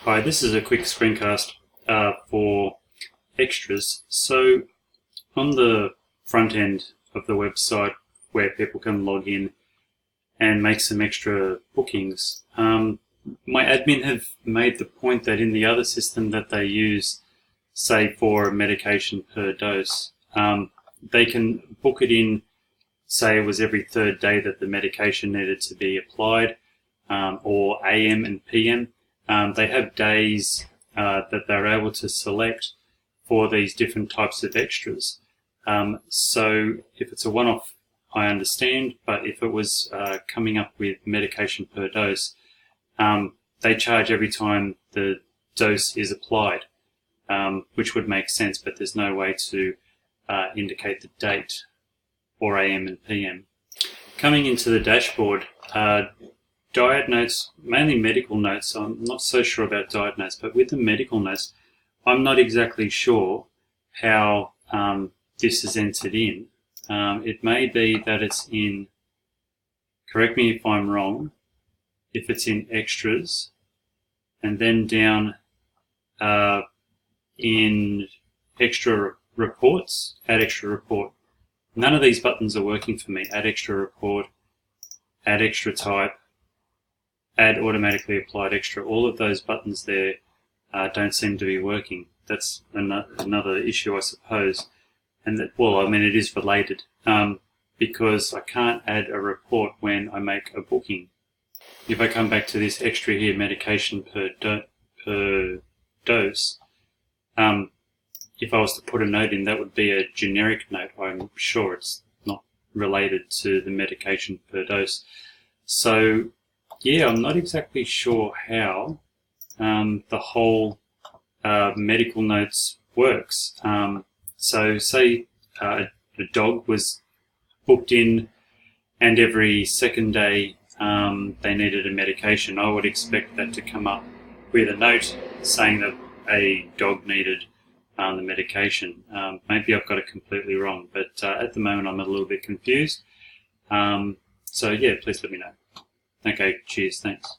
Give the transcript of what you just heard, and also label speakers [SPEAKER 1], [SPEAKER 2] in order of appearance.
[SPEAKER 1] Hi, this is a quick screencast for extras. So on the front end of the website where people can log in and make some extra bookings, my admin have made the point that in the other system that they use, say for a medication per dose, they can book it in, say it was every third day that the medication needed to be applied, or AM and PM. They have days that they're able to select for these different types of extras. So if it's a one-off, I understand, but if it was coming up with medication per dose, they charge every time the dose is applied, which would make sense, but there's no way to indicate the date or AM and PM. Coming into the dashboard, diet notes, mainly medical notes. I'm not so sure about diet notes, but with the medical notes, I'm not exactly sure how this is entered in. It may be that it's in, correct me if I'm wrong, if it's in extras, and then down in extra reports, add extra report. None of these buttons are working for me. Add extra report, add extra type, add automatically applied extra. All of those buttons there don't seem to be working. That's another issue, I suppose. And that, well, I mean, it is related because I can't add a report when I make a booking. If I come back to this extra here, medication per dose, if I was to put a note in, that would be a generic note. I'm sure it's not related to the medication per dose. So yeah, I'm not exactly sure how the whole medical notes works. So say a dog was booked in and every second day they needed a medication, I would expect that to come up with a note saying that a dog needed the medication. Maybe I've got it completely wrong, but at the moment I'm a little bit confused. So yeah, please let me know. Okay, cheers, thanks.